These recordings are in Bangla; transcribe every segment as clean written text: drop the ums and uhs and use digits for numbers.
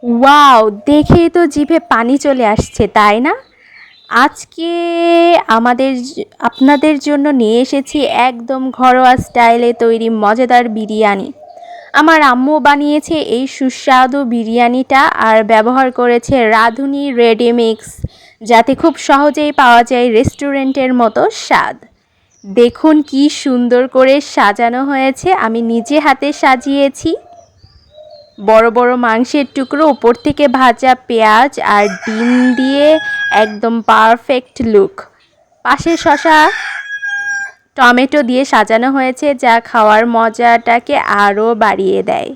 ওয়াও! দেখেই তো জিভে পানি চলে আসছে, তাই না? আজকে আপনাদের জন্য নিয়ে এসেছি একদম ঘরোয়া স্টাইলে তৈরি মজাদার বিরিয়ানি। আমার আম্মু বানিয়েছে এই সুস্বাদু বিরিয়ানিটা আর ব্যবহার করেছে রাঁধুনি রেডি মিক্স, যাতে খুব সহজেই পাওয়া যায় রেস্টুরেন্টের মতো স্বাদ। দেখুন কি সুন্দর করে সাজানো হয়েছে, আমি নিজে হাতে সাজিয়েছি। বড় বড় মাংসের টুকরো, উপর থেকে ভাজা পেঁয়াজ আর ডিম দিয়ে একদম পারফেক্ট লুক। পাশে শসা, টমেটো দিয়ে সাজানো হয়েছে, যা খাওয়ার মজাটাকে আরও বাড়িয়ে দেয়।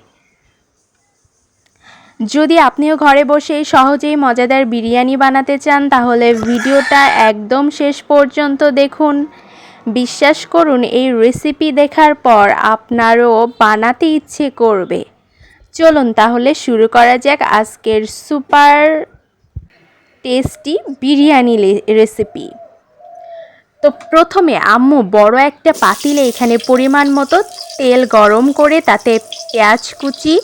যদি আপনিও ঘরে বসেই সহজেই মজাদার বিরিয়ানি বানাতে চান, তাহলে ভিডিওটা একদম শেষ পর্যন্ত দেখুন। বিশ্বাস করুন, এই রেসিপি দেখার পর আপনারও বানাতে ইচ্ছে করবে। চলুন তাহলে শুরু করা যাক আজকের সুপার টেস্টি বিরিয়ানি রেসিপি। তো প্রথমে আম্মু বড় একটা পাতিলে এখানে পরিমাণ মতো তেল গরম করে তাতে পেঁয়াজ কুচি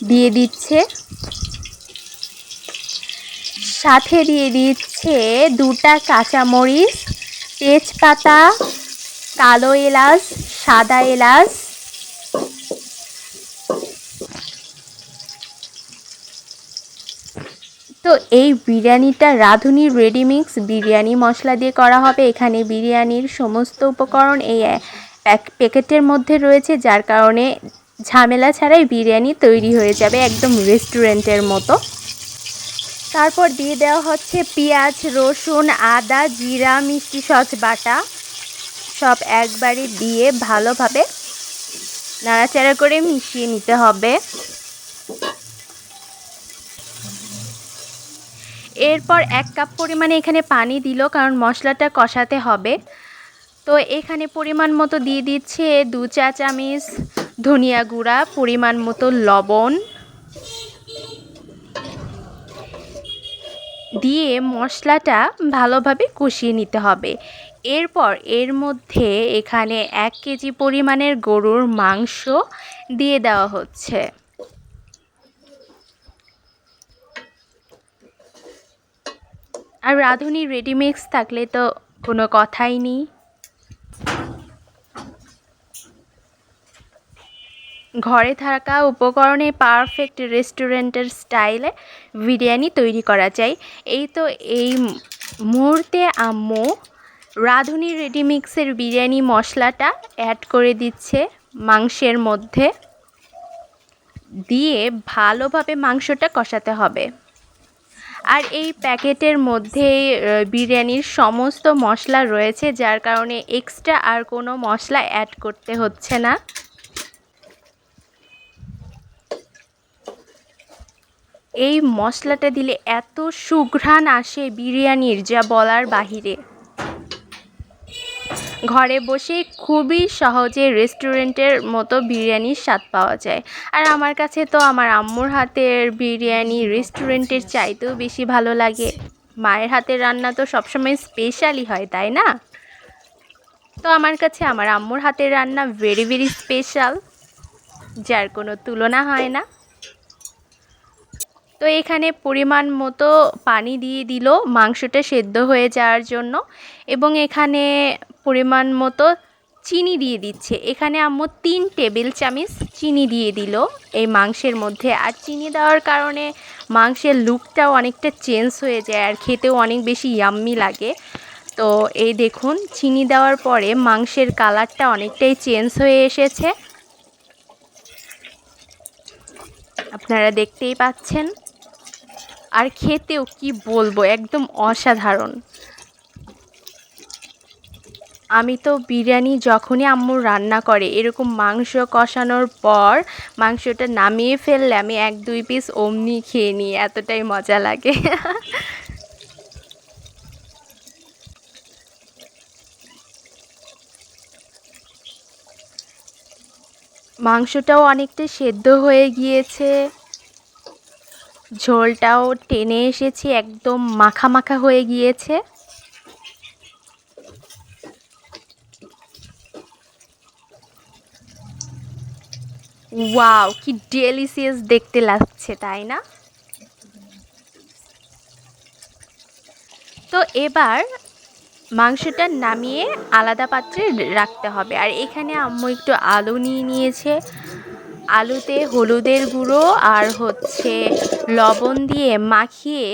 দিয়ে দিচ্ছে, সাথে দিয়ে দিচ্ছে 2টা কাঁচামরিচ, তেজপাতা, কালো এলাচ, সাদা এলাচ। তো এই বিরিয়ানিটা রাঁধুনি রেডিমিক্স বিরিয়ানি মশলা দিয়ে করা হবে। এখানে বিরিয়ানির সমস্ত উপকরণ এই প্যাকেটের মধ্যে রয়েছে, যার কারণে ঝামেলা ছাড়াই বিরিয়ানি তৈরি হয়ে যাবে একদম রেস্টুরেন্টের মতো। তারপর দিয়ে দেওয়া হচ্ছে পেঁয়াজ, রসুন, আদা, জিরা, মিষ্টি সস বাটা, সব একবারে দিয়ে ভালোভাবে নাড়াচাড়া করে মিশিয়ে নিতে হবে। এরপর 1 কাপ পরিমাণে এখানে পানি দিল, কারণ মশলাটা কষাতে হবে। তো এখানে পরিমাণ মতো দিয়ে দিচ্ছে 2 চা চামচ ধনিয়া গুঁড়া, পরিমাণ মতো লবণ দিয়ে মশলাটা ভালোভাবে কষিয়ে নিতে হবে। এরপর এর মধ্যে এখানে 1 কেজি পরিমাণের গরুর মাংস দিয়ে দেওয়া হচ্ছে। আর রাঁধুনি রেডিমিক্স থাকলে তো কোনো কথাই নেই। ঘরে থাকা উপকরণে পারফেক্ট রেস্টুরেন্টের স্টাইলে বিরিয়ানি তৈরি করা যায়। এই মুহূর্তে আম্মু রাঁধুনি রেডিমিক্সের বিরিয়ানি মশলাটা অ্যাড করে দিচ্ছে মাংসের মধ্যে, দিয়ে ভালোভাবে মাংসটা কষাতে হবে। আর এই প্যাকেটের মধ্যে বিরিয়ানির সমস্ত মশলা রয়েছে, যার কারণে এক্সট্রা আর কোনো মশলা অ্যাড করতে হচ্ছে না। এই মশলাটা দিলে এত সুঘ্রাণ আসে বিরিয়ানির, যা বলার বাহিরে। ঘরে বসে খুবই সহজে রেস্টুরেন্টের মতো বিরিয়ানির স্বাদ পাওয়া যায়। আর আমার কাছে তো আমার আম্মুর হাতের বিরিয়ানি রেস্টুরেন্টের চাইতেও বেশি ভালো লাগে। মায়ের হাতের রান্না তো সবসময় স্পেশালই হয়, তাই না? তো আমার কাছে আমার আম্মুর হাতের রান্না ভেরি ভেরি স্পেশাল, যার কোনো তুলনা হয় না। তো এখানে পরিমাণ মতো পানি দিয়ে দিল মাংসটা সেদ্ধ হয়ে যাওয়ার জন্য, এবং এখানে পরিমাণ মতো চিনি দিয়ে দিচ্ছে। এখানে আম্মু 3 টেবিল চামচ চিনি দিয়ে দিল এই মাংসের মধ্যে। আর চিনি দেওয়ার কারণে মাংসের লুকটাও অনেকটা চেঞ্জ হয়ে যায় আর খেতেও অনেক বেশি ইয়াম্মি লাগে। তো এই দেখুন, চিনি দেওয়ার পরে মাংসের কালারটা অনেকটাই চেঞ্জ হয়ে এসেছে, আপনারা দেখতেই পাচ্ছেন। আর খেতেও কি বলবো, একদম অসাধারণ। আমি তো বিরিয়ানি যখনই আম্মু রান্না করে এরকম মাংস কষানোর পর মাংসটা নামিয়ে ফেললে আমি 1-2 পিস অমনি খেয়ে নিই, এতটাই মজা লাগে। মাংসটাও অনেকটা সেদ্ধ হয়ে গিয়েছে, ঝোলটাও টেনে এসেছে, একদম মাখা মাখা হয়ে গিয়েছে। ওয়াও, কি ডেলিসিয়াস দেখতে লাগছে, তাই না? তো এবার মাংসটা নামিয়ে আলাদা পাত্রে রাখতে হবে। আর এখানে আম্মু একটু আলু নিয়ে নিয়েছে। আলুতে হলুদের গুঁড়ো আর লবণ দিয়ে মাখিয়ে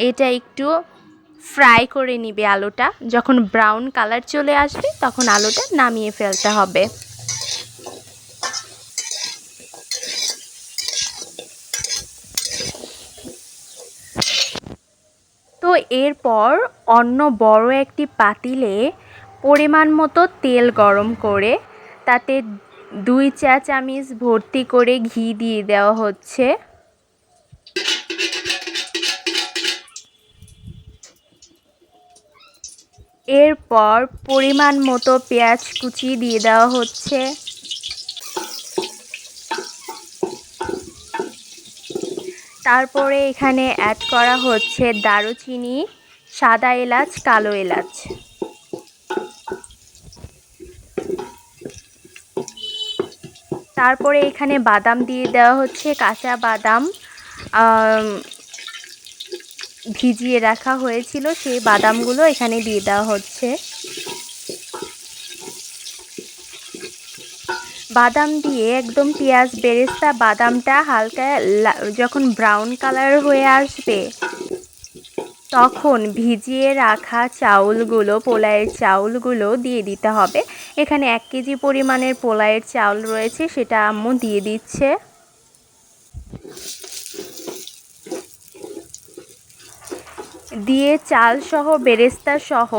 এটা একটু ফ্রাই করে নিবে। আলুটা যখন ব্রাউন কালার চলে আসবে তখন আলুটা নামিয়ে ফেলতে হবে। তো এরপর অন্য বড় একটি পাতিলে পরিমাণ মতো তেল গরম করে তাতে 2 চা চামচ ভর্তি করে ঘি দিয়ে দেওয়া হচ্ছে। এরপর পরিমাণ মতো পেঁয়াজ কুচি দিয়ে দেওয়া হচ্ছে। তারপরে এখানে অ্যাড করা হচ্ছে দারুচিনি, সাদা এলাচ, কালো এলাচ। তারপরে এখানে বাদাম দিয়ে দেওয়া হচ্ছে, কাঁচা বাদাম ভিজিয়ে রাখা হয়েছিল, সেই বাদামগুলো এখানে দিয়ে দেওয়া হচ্ছে। বাদাম দিয়ে একদম পেঁয়াজ বেরেস্তা বাদামটা হালকা যখন ব্রাউন কালার হয়ে আসবে তখন ভিজিয়ে রাখা চাউলগুলো, পোলাওয়ের চাউলগুলো দিয়ে দিতে হবে। এখানে 1 কেজি পরিমাণের পোলাওয়ের চাউল রয়েছে, সেটা আম্মু দিয়ে দিচ্ছে। দিয়ে চাল সহ বেরেস্তা সহ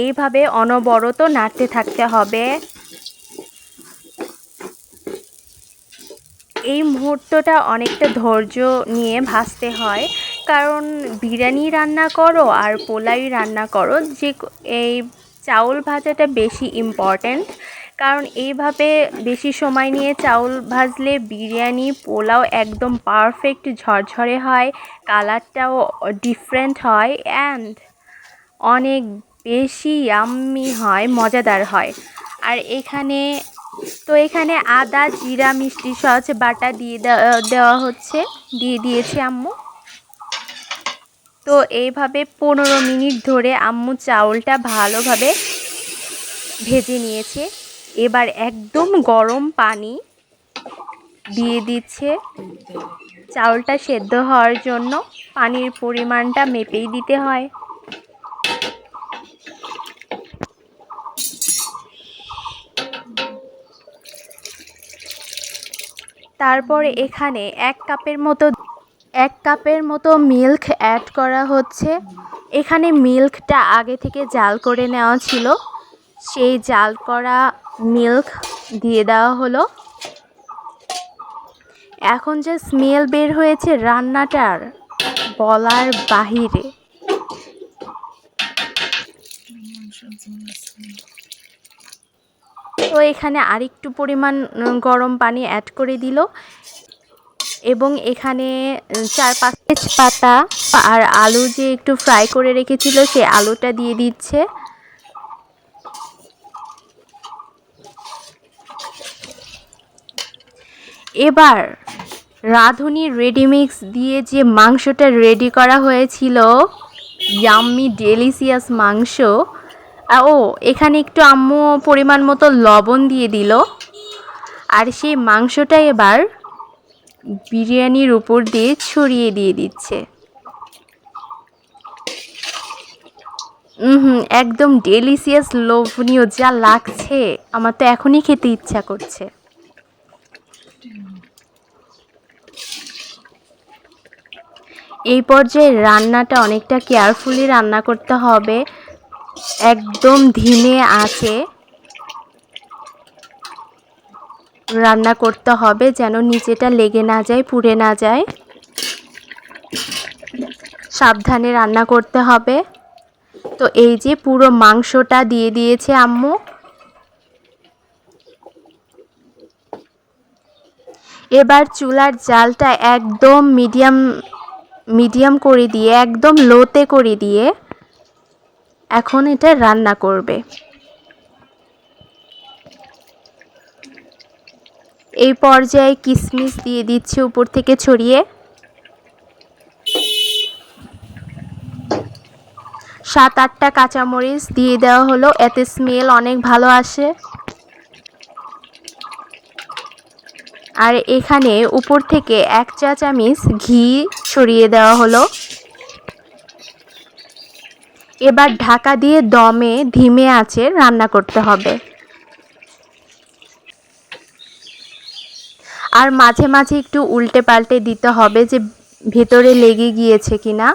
এইভাবে অনবরত নাড়তে থাকতে হবে। এই মুহূর্তটা অনেকটা ধৈর্য নিয়ে ভাজতে হয়, কারণ বিরিয়ানি রান্না করো আর পোলাই রান্না করো, যে এই চাউল ভাজাটা বেশি ইম্পর্ট্যান্ট। কারণ এইভাবে বেশি সময় নিয়ে চাউল ভাজলে বিরিয়ানি পোলাও একদম পারফেক্ট ঝরঝরে হয়, কালারটাও ডিফারেন্ট হয় অ্যান্ড অনেক বেশি ইয়াম্মি হয়, মজাদার হয়। আর এখানে আদা, জিরা, মিষ্টি সস বাটা দিয়ে দেওয়া হচ্ছে, দিয়ে দিয়েছে আম্মু। তো এইভাবে 15 মিনিট ধরে আম্মু চাউলটা ভালোভাবে ভেজে নিয়েছে। এবার একদম গরম পানি দিয়ে দিচ্ছে চাউলটা সেদ্ধ হওয়ার জন্য। পানির পরিমাণটা মেপেই দিতে হয়। তারপরে এখানে 1 কাপের মতো মিল্ক অ্যাড করা হচ্ছে। এখানে মিল্কটা আগে থেকে জাল করে নেওয়া ছিল, সেই জাল করা মিল্ক দিয়ে দেওয়া হলো। এখন যে স্মেল বের হয়েছে রান্নাটার, বলার বাহিরে। তো এখানে আরেকটু পরিমাণ গরম পানি অ্যাড করে দিল এবং এখানে 4-5 তেজপাতা আর আলু যে একটু ফ্রাই করে রেখেছিল সেই আলুটা দিয়ে দিচ্ছে। এবার রাঁধুনি রেডিমিক্স দিয়ে যে মাংসটা রেডি করা হয়েছিল, ইয়াম্মি ডেলিসিয়াস মাংস, এখানে একটু আম্মু পরিমাণ মতো লবণ দিয়ে দিল। আর সেই মাংসটা এবার বিরিয়ানির উপর দিয়ে ছড়িয়ে দিয়ে দিচ্ছে। একদম ডেলিসিয়াস, লোভনীয় যা লাগছে, আমার তো এখনই খেতে ইচ্ছা করছে। এই পর্যায়ে রান্নাটা অনেকটা কেয়ারফুলি রান্না করতে হবে, একদম ধিমে আঁচে রান্না করতে হবে যেন নিচেটা লেগে না যায়, পুড়ে না যায়। সাবধানে রান্না করতে হবে। তো এই যে পুরো মাংসটা দিয়ে দিয়েছে আম্মু। এবার চুলার জালটা একদম মিডিয়াম করে দিয়ে, একদম লোতে করে দিয়ে এখন এটা রান্না করবে। এই পর্যায়ে কিশমিশ দিয়ে দিচ্ছি উপর থেকে ছড়িয়ে। 7-8টা কাঁচামরিচ দিয়ে দেওয়া হলো, এতে স্মেল অনেক ভালো আসে। আর এখানে উপর থেকে 1 চা চামচ ঘি ছড়িয়ে দেওয়া হলো। এবার ঢাকা দিয়ে দমে ধিমে আঁচে রান্না করতে হবে। আর মাঝে মাঝে একটু উল্টে পাল্টে দিতে হবে যে ভেতরে লেগে গিয়েছে কিনা।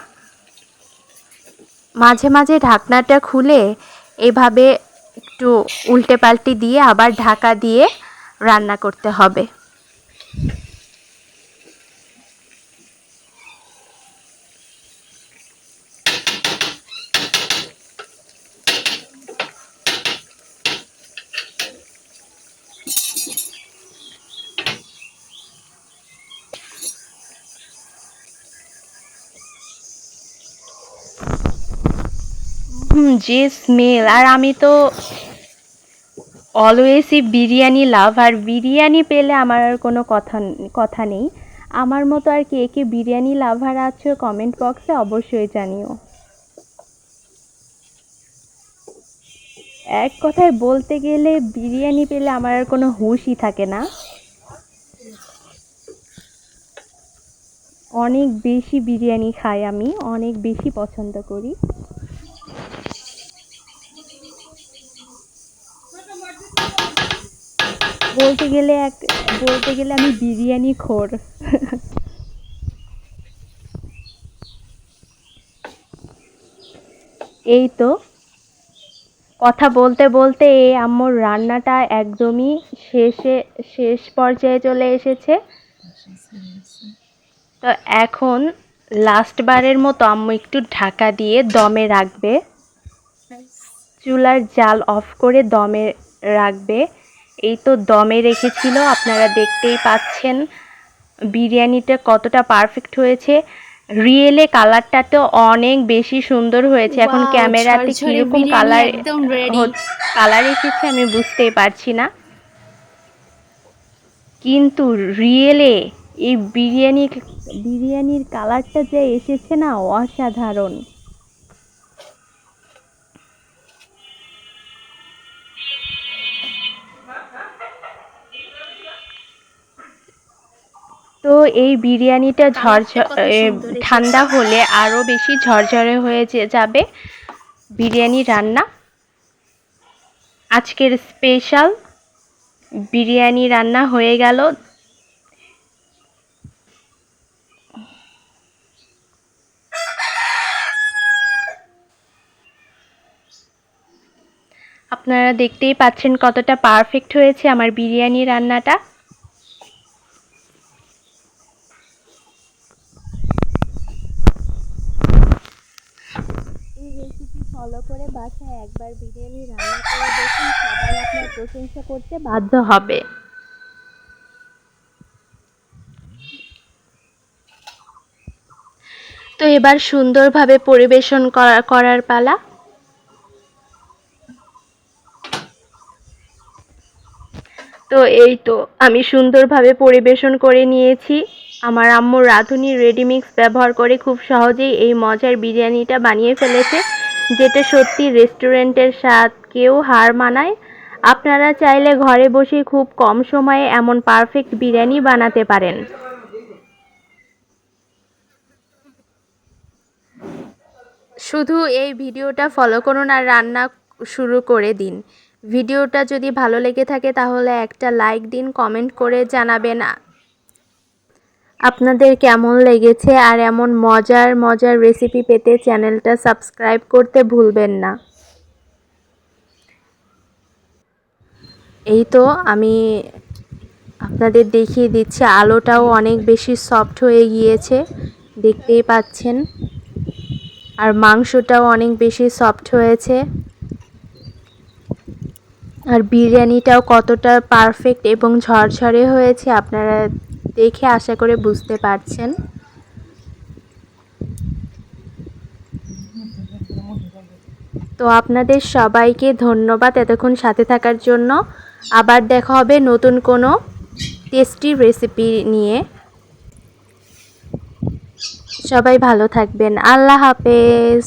মাঝে মাঝে ঢাকনাটা খুলে এভাবে একটু উল্টে পাল্টে দিয়ে আবার ঢাকা দিয়ে রান্না করতে হবে। যে স্মেল! আর আমি তো অলওয়েজই বিরিয়ানি লাভার। বিরিয়ানি পেলে আমার আর কোনো কথা নেই। আমার মতো আর কে কে বিরিয়ানি লাভার আছো কমেন্ট বক্সে অবশ্যই জানিও। এক কথায় বলতে গেলে বিরিয়ানি পেলে আমার আর কোনো হুঁশই থাকে না। অনেক বেশি বিরিয়ানি খাই আমি, অনেক বেশি পছন্দ করি। বলতে গেলে আমি বিরিয়ানি খোর। এই তো কথা বলতে বলতে এই আম্মুর রান্নাটা একদমই শেষ পর্যায়ে চলে এসেছে। তো এখন লাস্ট বারের মতো আম্মু একটু ঢাকা দিয়ে দমে রাখবে। চুলার জাল অফ করে দমে রাখবে। এই তো দমে রেখেছিল, আপনারা দেখতেই পাচ্ছেন বিরিয়ানিটা কতটা পারফেক্ট হয়েছে। রিয়েলে কালারটা তো অনেক বেশি সুন্দর হয়েছে। এখন ক্যামেরাতে কীরকম কালার এসেছে আমি বুঝতেই পারছি না, কিন্তু রিয়েলে এই বিরিয়ানির কালারটা যে এসেছে না, অসাধারণ। তো এই বিরিয়ানিটা ঠান্ডা হলে আরও বেশি ঝরঝরে হয়ে যাবে বিরিয়ানি রান্না। আজকের স্পেশাল বিরিয়ানি রান্না হয়ে গেল। আপনারা দেখতেই পাচ্ছেন কতটা পারফেক্ট হয়েছে আমার বিরিয়ানি রান্নাটা। এই রেসিপি ফলো করে বাসায় একবার বিরিয়ানি রান্না করে দেখুন, সবাই আপনার প্রশংসা করতে বাধ্য হবে। তো এবার সুন্দরভাবে পরিবেশন করার পালা। তো এই তো আমি সুন্দরভাবে পরিবেশন করে নিয়েছি। আমার আম্মু রাঁধুনি রেডিমিক্স ব্যবহার করে খুব সহজেই এই মজার বিরিয়ানিটা বানিয়ে ফেলেছে, যেটা সত্যি রেস্টুরেন্টের স্বাদকেও হার মানায়। আপনারা চাইলে ঘরে বসে খুব কম সময়ে এমন পারফেক্ট বিরিয়ানি বানাতে পারেন। শুধু এই ভিডিওটা ফলো করুন আর রান্না শুরু করে দিন। ভিডিওটা যদি ভালো লেগে থাকে তাহলে একটা লাইক দিন, কমেন্ট করে জানাবেন আপনাদের কেমন লেগেছে। আর এমন মজার রেসিপি পেতে চ্যানেলটা সাবস্ক্রাইব করতে ভুলবেন না। এই তো আমি আপনাদের দেখিয়ে দিচ্ছি, আলুটাও অনেক বেশি সফট হয়ে গিয়েছে, দেখতেই পাচ্ছেন। আর মাংসটাও অনেক বেশি সফট হয়েছে। আর বিরিয়ানিটাও কতটা পারফেক্ট এবং ঝরঝরে হয়েছে আপনারা দেখে আশা করে বুঝতে পারছেন। তো আপনাদের সবাইকে ধন্যবাদ এতক্ষণ সাথে থাকার জন্য। আবার দেখা হবে নতুন কোনো টেস্টি রেসিপি নিয়ে। সবাই ভালো থাকবেন। আল্লাহ হাফেজ।